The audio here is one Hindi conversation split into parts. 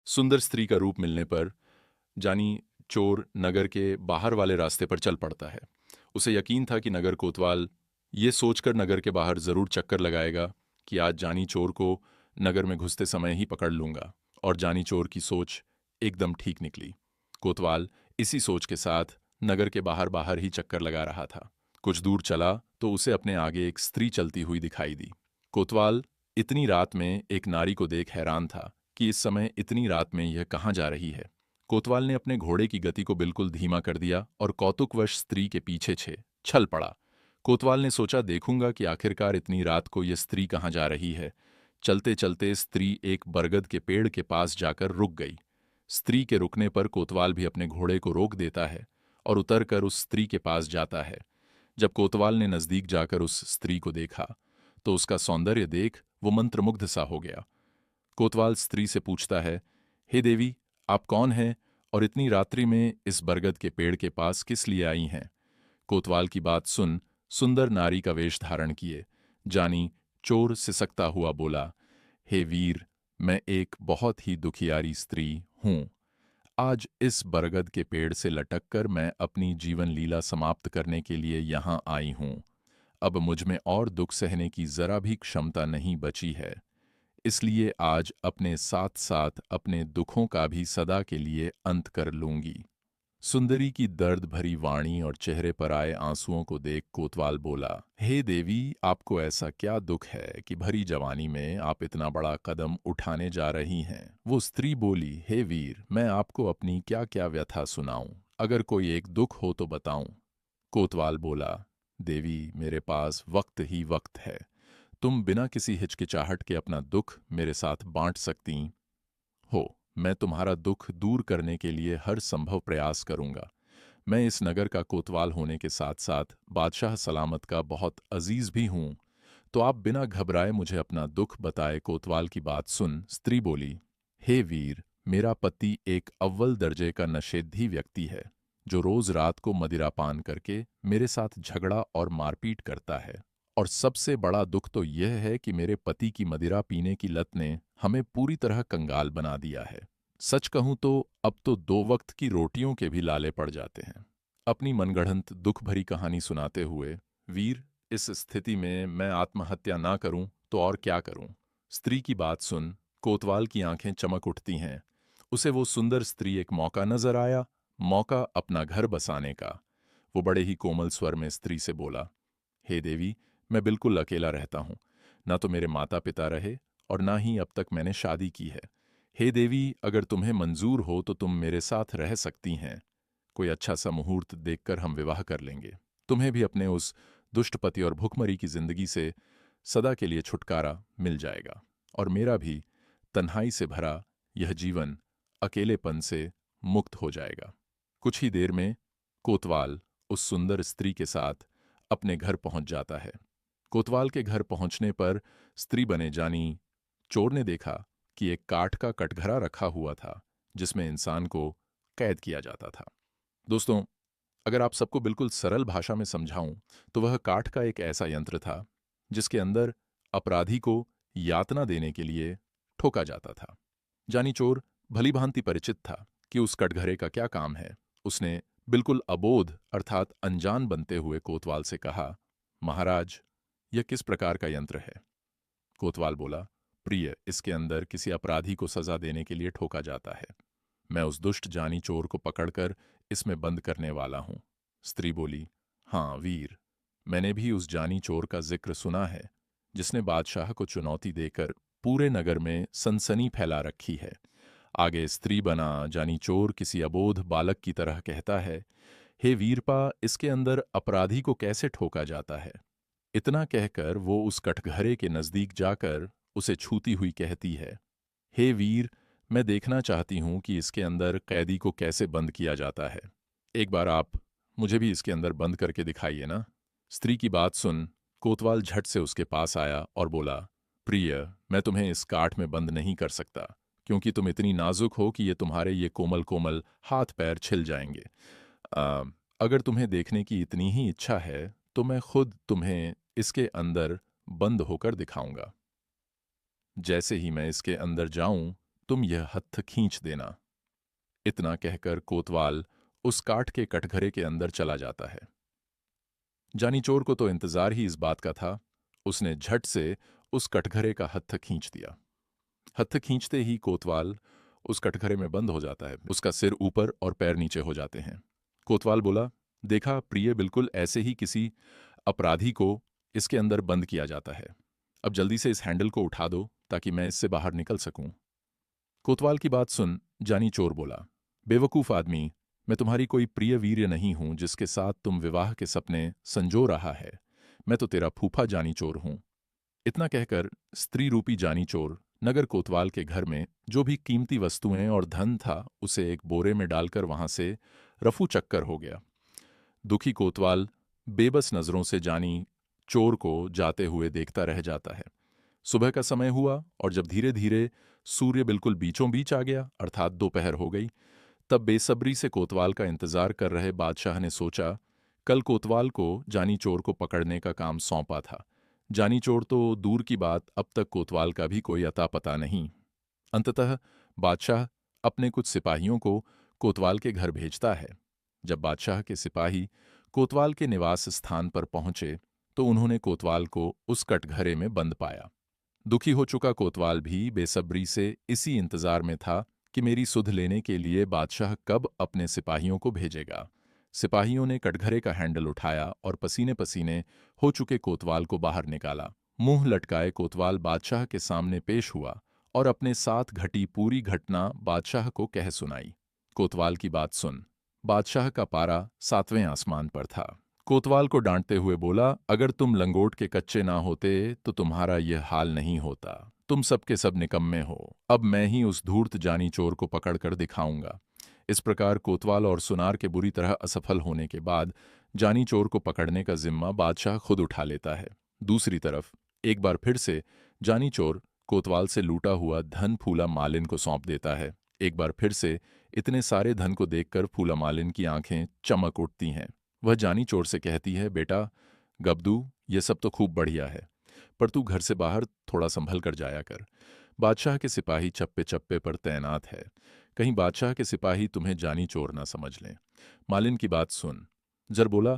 सुंदर स्त्री का रूप मिलने पर जानी चोर नगर के बाहर वाले रास्ते पर चल पड़ता है। उसे यकीन था कि नगर कोतवाल ये सोचकर नगर के बाहर जरूर चक्कर लगाएगा कि आज जानी चोर को नगर में घुसते समय ही पकड़ लूंगा। और जानी चोर की सोच एकदम ठीक निकली। कोतवाल इसी सोच के साथ नगर के बाहर बाहर ही चक्कर लगा रहा था। कुछ दूर चला तो उसे अपने आगे एक स्त्री चलती हुई दिखाई दी। कोतवाल इतनी रात में एक नारी को देख हैरान था कि इस समय इतनी रात में यह कहाँ जा रही है। कोतवाल ने अपने घोड़े की गति को बिल्कुल धीमा कर दिया और कौतुकवश स्त्री के पीछे छल पड़ा। कोतवाल ने सोचा देखूंगा कि आखिरकार इतनी रात को यह स्त्री कहाँ जा रही है। चलते चलते स्त्री एक बरगद के पेड़ के पास जाकर रुक गई। स्त्री के रुकने पर कोतवाल भी अपने घोड़े को रोक देता है और उतरकर उस स्त्री के पास जाता है। जब कोतवाल ने नजदीक जाकर उस स्त्री को देखा तो उसका सौंदर्य देख वो मंत्रमुग्ध सा हो गया। कोतवाल स्त्री से पूछता है, हे देवी, आप कौन हैं और इतनी रात्रि में इस बरगद के पेड़ के पास किस लिए आई हैं? कोतवाल की बात सुन सुंदर नारी का वेश धारण किए जानी चोर सिसकता हुआ बोला, हे वीर, मैं एक बहुत ही दुखियारी स्त्री हूं। आज इस बरगद के पेड़ से लटककर मैं अपनी जीवन लीला समाप्त करने के लिए यहां आई हूं। अब मुझ में और दुख सहने की जरा भी क्षमता नहीं बची है। इसलिए आज अपने साथ साथ अपने दुखों का भी सदा के लिए अंत कर लूंगी। सुंदरी की दर्द भरी वाणी और चेहरे पर आए आंसुओं को देख कोतवाल बोला, हे देवी, आपको ऐसा क्या दुख है कि भरी जवानी में आप इतना बड़ा कदम उठाने जा रही हैं? वो स्त्री बोली, हे वीर, मैं आपको अपनी क्या क्या व्यथा सुनाऊं? अगर कोई एक दुख हो तो बताऊं। कोतवाल बोला, देवी, मेरे पास वक्त ही वक्त है। तुम बिना किसी हिचकिचाहट के अपना दुख मेरे साथ बांट सकती हो। मैं तुम्हारा दुख दूर करने के लिए हर संभव प्रयास करूंगा। मैं इस नगर का कोतवाल होने के साथ साथ बादशाह सलामत का बहुत अजीज भी हूं। तो आप बिना घबराए मुझे अपना दुख बताए। कोतवाल की बात सुन स्त्री बोली, हे वीर, मेरा पति एक अव्वल दर्जे का नशेधी व्यक्ति है जो रोज रात को मदिरा पान करके मेरे साथ झगड़ा और मारपीट करता है। और सबसे बड़ा दुख तो यह है कि मेरे पति की मदिरा पीने की लत ने हमें पूरी तरह कंगाल बना दिया है। सच कहूं तो अब तो 2 वक्त की रोटियों के भी लाले पड़ जाते हैं। अपनी मनगढ़ंत दुख भरी कहानी सुनाते हुए, वीर, इस स्थिति में मैं आत्महत्या ना करूं तो और क्या करूं? स्त्री की बात सुन कोतवाल की आंखें चमक उठती हैं। उसे वो सुंदर स्त्री एक मौका नजर आया, मौका अपना घर बसाने का। वो बड़े ही कोमल स्वर में स्त्री से बोला, हे देवी, मैं बिल्कुल अकेला रहता हूं। ना तो मेरे माता पिता रहे और ना ही अब तक मैंने शादी की है। हे देवी, अगर तुम्हें मंजूर हो तो तुम मेरे साथ रह सकती हैं। कोई अच्छा सा मुहूर्त देखकर हम विवाह कर लेंगे। तुम्हें भी अपने उस दुष्ट पति और भुखमरी की जिंदगी से सदा के लिए छुटकारा मिल जाएगा और मेरा भी तन्हाई से भरा यह जीवन अकेलेपन से मुक्त हो जाएगा। कुछ ही देर में कोतवाल उस सुंदर स्त्री के साथ अपने घर पहुंच जाता है। कोतवाल के घर पहुंचने पर स्त्री बने जानी चोर ने देखा कि एक काठ का कटघरा रखा हुआ था जिसमें इंसान को कैद किया जाता था। दोस्तों, अगर आप सबको बिल्कुल सरल भाषा में समझाऊं तो वह काठ का एक ऐसा यंत्र था जिसके अंदर अपराधी को यातना देने के लिए ठोका जाता था। जानी चोर भली भांति परिचित था कि उस कटघरे का क्या काम है। उसने बिल्कुल अबोध अर्थात अनजान बनते हुए कोतवाल से कहा, महाराज, यह किस प्रकार का यंत्र है? कोतवाल बोला, प्रिय, इसके अंदर किसी अपराधी को सजा देने के लिए ठोका जाता है। मैं उस दुष्ट जानी चोर को पकड़कर इसमें बंद करने वाला हूं। स्त्री बोली, हाँ वीर, मैंने भी उस जानी चोर का जिक्र सुना है जिसने बादशाह को चुनौती देकर पूरे नगर में सनसनी फैला रखी है। आगे स्त्री बना जानी चोर किसी अबोध बालक की तरह कहता है, हे वीरपा, इसके अंदर अपराधी को कैसे ठोका जाता है? इतना कहकर वो उस कटघरे के नजदीक जाकर उसे छूती हुई कहती है, हे वीर, मैं देखना चाहती हूं कि इसके अंदर कैदी को कैसे बंद किया जाता है। एक बार आप मुझे भी इसके अंदर बंद करके दिखाइए ना। स्त्री की बात सुन कोतवाल झट से उसके पास आया और बोला, प्रिय, मैं तुम्हें इस काठ में बंद नहीं कर सकता क्योंकि तुम इतनी नाजुक हो कि ये तुम्हारे ये कोमल कोमल हाथ पैर छिल जाएंगे। आ, अगर तुम्हें देखने की इतनी ही इच्छा है तो मैं खुद तुम्हें इसके अंदर बंद होकर दिखाऊंगा। जैसे ही मैं इसके अंदर जाऊं तुम यह हत्थ खींच देना। इतना कहकर कोतवाल उस काठ के कटघरे के अंदर चला जाता है। जानी चोर को तो इंतजार ही इस बात का था। उसने झट से उस कटघरे का हत्थ खींच दिया। हत्थ खींचते ही कोतवाल उस कटघरे में बंद हो जाता है। उसका सिर ऊपर और पैर नीचे हो जाते हैं। कोतवाल बोला, देखा प्रिय, बिल्कुल ऐसे ही किसी अपराधी को इसके अंदर बंद किया जाता है। अब जल्दी से इस हैंडल को उठा दो ताकि मैं इससे बाहर निकल सकूं। कोतवाल की बात सुन जानी चोर बोला, बेवकूफ आदमी, मैं तुम्हारी कोई प्रिय वीर्य नहीं हूं जिसके साथ तुम विवाह के सपने संजो रहा है। मैं तो तेरा फूफा जानी चोर हूं। इतना कहकर स्त्री रूपी जानी चोर नगर कोतवाल के घर में जो भी कीमती वस्तुएं और धन था उसे एक बोरे में डालकर वहां से रफू चक्कर हो गया। दुखी कोतवाल बेबस नजरों से जानी चोर को जाते हुए देखता रह जाता है। सुबह का समय हुआ और जब धीरे धीरे सूर्य बिल्कुल बीचों बीच आ गया, अर्थात दोपहर हो गई, तब बेसब्री से कोतवाल का इंतजार कर रहे बादशाह ने सोचा, कल कोतवाल को जानी चोर को पकड़ने का काम सौंपा था। जानी चोर तो दूर की बात, अब तक कोतवाल का भी कोई अता पता नहीं। अंततः बादशाह अपने कुछ सिपाहियों को कोतवाल के घर भेजता है। जब बादशाह के सिपाही कोतवाल के निवास स्थान पर पहुंचे तो उन्होंने कोतवाल को उस कटघरे में बंद पाया। दुखी हो चुका कोतवाल भी बेसब्री से इसी इंतजार में था कि मेरी सुध लेने के लिए बादशाह कब अपने सिपाहियों को भेजेगा। सिपाहियों ने कटघरे का हैंडल उठाया और पसीने पसीने हो चुके कोतवाल को बाहर निकाला। मुंह लटकाए कोतवाल बादशाह के सामने पेश हुआ और अपने साथ घटी पूरी घटना बादशाह को कह सुनाई। कोतवाल की बात सुन बादशाह का पारा 7वें आसमान पर था। कोतवाल को डांटते हुए बोला, अगर तुम लंगोट के कच्चे ना होते तो तुम्हारा यह हाल नहीं होता। तुम सबके सब निकम्मे हो। अब मैं ही उस धूर्त जानी चोर को पकड़कर दिखाऊंगा। इस प्रकार कोतवाल और सुनार के बुरी तरह असफल होने के बाद जानी चोर को पकड़ने का जिम्मा बादशाह खुद उठा लेता है। दूसरी तरफ एक बार फिर से जानी चोर कोतवाल से लूटा हुआ धन फूला मालिन को सौंप देता है। एक बार फिर से इतने सारे धन को देखकर फूला मालिन की आंखें चमक उठती हैं। वह जानी चोर से कहती है, बेटा गब्दू, ये सब तो खूब बढ़िया है, पर तू घर से बाहर थोड़ा संभल कर जाया कर। बादशाह के सिपाही चप्पे चप्पे पर तैनात है, कहीं बादशाह के सिपाही तुम्हें जानी चोर ना समझ लें। मालिन की बात सुन जर बोला,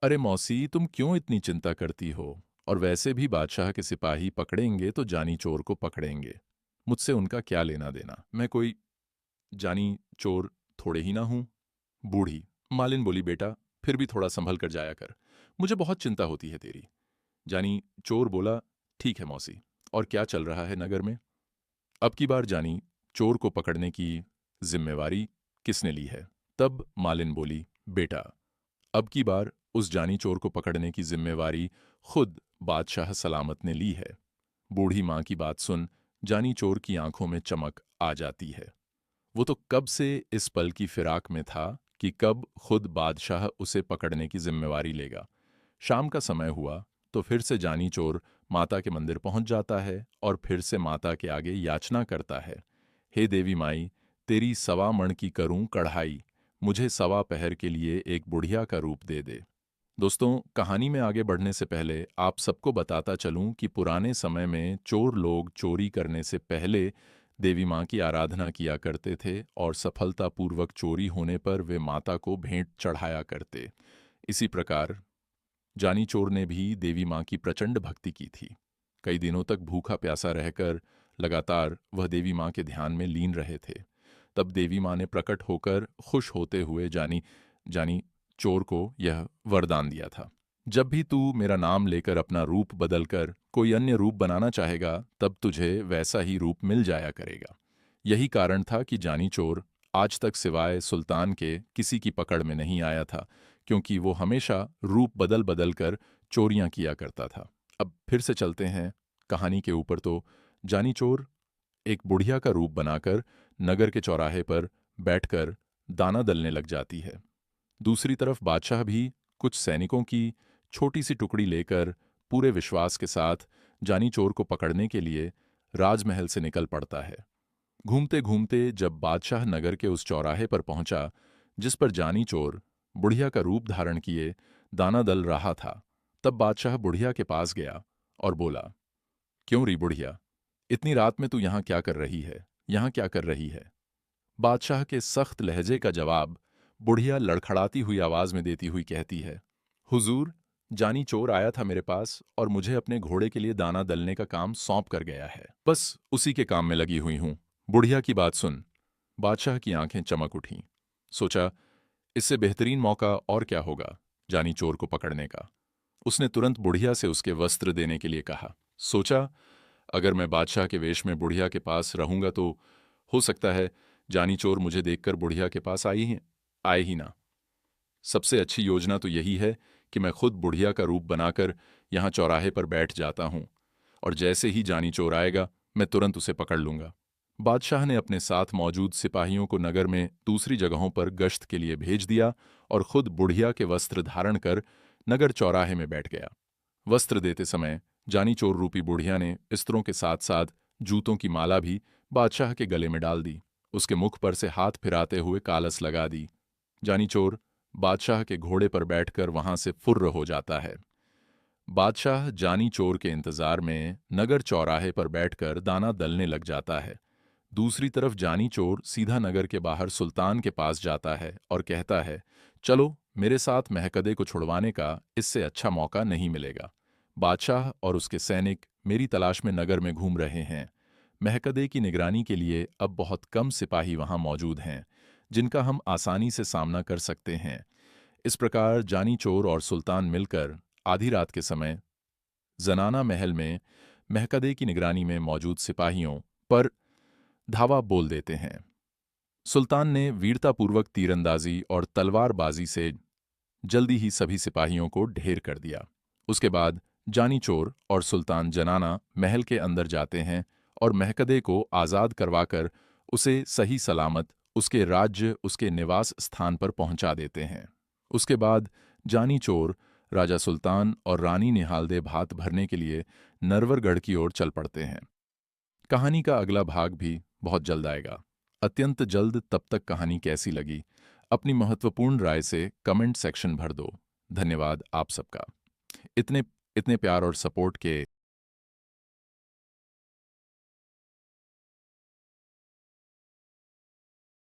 अरे मौसी, तुम क्यों इतनी चिंता करती हो, और वैसे भी बादशाह के सिपाही पकड़ेंगे तो जानी चोर को पकड़ेंगे, मुझसे उनका क्या लेना देना, मैं कोई जानी चोर थोड़े ही ना हूं। बूढ़ी मालिन बोली, बेटा फिर भी थोड़ा संभल कर जाया कर, मुझे बहुत चिंता होती है तेरी। जानी चोर बोला, ठीक है मौसी, और क्या चल रहा है नगर में? अब की बार जानी चोर को पकड़ने की जिम्मेवारी किसने ली है? तब मालिन बोली, बेटा अब की बार उस जानी चोर को पकड़ने की जिम्मेवारी खुद बादशाह सलामत ने ली है। बूढ़ी मां की बात सुन जानी चोर की आंखों में चमक आ जाती है। वो तो कब से इस पल की फिराक में था कि कब खुद बादशाह उसे पकड़ने की जिम्मेवारी लेगा। शाम का समय हुआ तो फिर से जानी चोर माता के मंदिर पहुंच जाता है और फिर से माता के आगे याचना करता है, हे देवी माई, तेरी 1.25 मण की करूं कढ़ाई, मुझे 1.25 पहर के लिए एक बुढ़िया का रूप दे दे। दोस्तों, कहानी में आगे बढ़ने से पहले आप सबको बताता चलूं कि पुराने समय में चोर लोग चोरी करने से पहले देवी मां की आराधना किया करते थे और सफलतापूर्वक चोरी होने पर वे माता को भेंट चढ़ाया करते। इसी प्रकार जानी चोर ने भी देवी मां की प्रचंड भक्ति की थी। कई दिनों तक भूखा प्यासा रहकर लगातार वह देवी मां के ध्यान में लीन रहे थे। तब देवी मां ने प्रकट होकर खुश होते हुए जानी चोर को यह वरदान दिया था, जब भी तू मेरा नाम लेकर अपना रूप बदलकर कोई अन्य रूप बनाना चाहेगा तब तुझे वैसा ही रूप मिल जाया करेगा। यही कारण था कि जानी चोर आज तक सिवाय सुल्तान के किसी की पकड़ में नहीं आया था, क्योंकि वो हमेशा रूप बदल बदल कर चोरियां किया करता था। अब फिर से चलते हैं कहानी के ऊपर। तो जानी चोर एक बुढ़िया का रूप बनाकर नगर के चौराहे पर बैठकर दाना दलने लग जाती है। दूसरी तरफ बादशाह भी कुछ सैनिकों की छोटी सी टुकड़ी लेकर पूरे विश्वास के साथ जानी चोर को पकड़ने के लिए राजमहल से निकल पड़ता है। घूमते घूमते जब बादशाह नगर के उस चौराहे पर पहुंचा जिस पर जानी चोर बुढ़िया का रूप धारण किए दाना दल रहा था, तब बादशाह बुढ़िया के पास गया और बोला, क्यों री बुढ़िया, इतनी रात में तू यहां क्या कर रही है? यहाँ क्या कर रही है? बादशाह के सख्त लहजे का जवाब बुढ़िया लड़खड़ाती हुई आवाज में देती हुई कहती है, हुजूर, जानी चोर आया था मेरे पास और मुझे अपने घोड़े के लिए दाना दलने का काम सौंप कर गया है। बस उसी के काम में लगी हुई हूं। बुढ़िया की बात सुन बादशाह की आंखें चमक उठीं। सोचा, इससे बेहतरीन मौका और क्या होगा जानी चोर को पकड़ने का। उसने तुरंत बुढ़िया से उसके वस्त्र देने के लिए कहा। सोचा, अगर मैं बादशाह के वेश में बुढ़िया के पास रहूंगा तो हो सकता है जानी चोर मुझे देखकर बुढ़िया के पास आए ही ना। सबसे अच्छी योजना तो यही है कि मैं खुद बुढ़िया का रूप बनाकर यहाँ चौराहे पर बैठ जाता हूँ और जैसे ही जानी चोर आएगा मैं तुरंत उसे पकड़ लूंगा। बादशाह ने अपने साथ मौजूद सिपाहियों को नगर में दूसरी जगहों पर गश्त के लिए भेज दिया और खुद बुढ़िया के वस्त्र धारण कर नगर चौराहे में बैठ गया। वस्त्र देते समय जानी चोर रूपी बुढ़िया ने इस्त्रों के साथ साथ जूतों की माला भी बादशाह के गले में डाल दी। उसके मुख पर से हाथ फिराते हुए कालस लगा दी। जानी चोर बादशाह के घोड़े पर बैठकर वहां से फुर्र हो जाता है। बादशाह जानी चोर के इंतजार में नगर चौराहे पर बैठकर दाना दलने लग जाता है। दूसरी तरफ जानी चोर सीधा नगर के बाहर सुल्तान के पास जाता है और कहता है, चलो मेरे साथ महकदे को छुड़वाने का इससे अच्छा मौका नहीं मिलेगा। बादशाह और उसके सैनिक मेरी तलाश में नगर में घूम रहे हैं। महकदे की निगरानी के लिए अब बहुत कम सिपाही वहां मौजूद हैं जिनका हम आसानी से सामना कर सकते हैं। इस प्रकार जानी चोर और सुल्तान मिलकर आधी रात के समय जनाना महल में महकदे की निगरानी में मौजूद सिपाहियों पर धावा बोल देते हैं। सुल्तान ने वीरतापूर्वक तीरंदाजी और तलवारबाजी से जल्दी ही सभी सिपाहियों को ढेर कर दिया। उसके बाद जानी चोर और सुल्तान जनाना महल के अंदर जाते हैं और महकदे को आज़ाद करवाकर उसे सही सलामत उसके राज्य उसके निवास स्थान पर पहुंचा देते हैं। उसके बाद जानी चोर राजा सुल्तान और रानी निहालदे भात भरने के लिए नरवरगढ़ की ओर चल पड़ते हैं। कहानी का अगला भाग भी बहुत जल्द आएगा, अत्यंत जल्द। तब तक कहानी कैसी लगी अपनी महत्वपूर्ण राय से कमेंट सेक्शन भर दो। धन्यवाद आप सबका इतने इतने प्यार और सपोर्ट के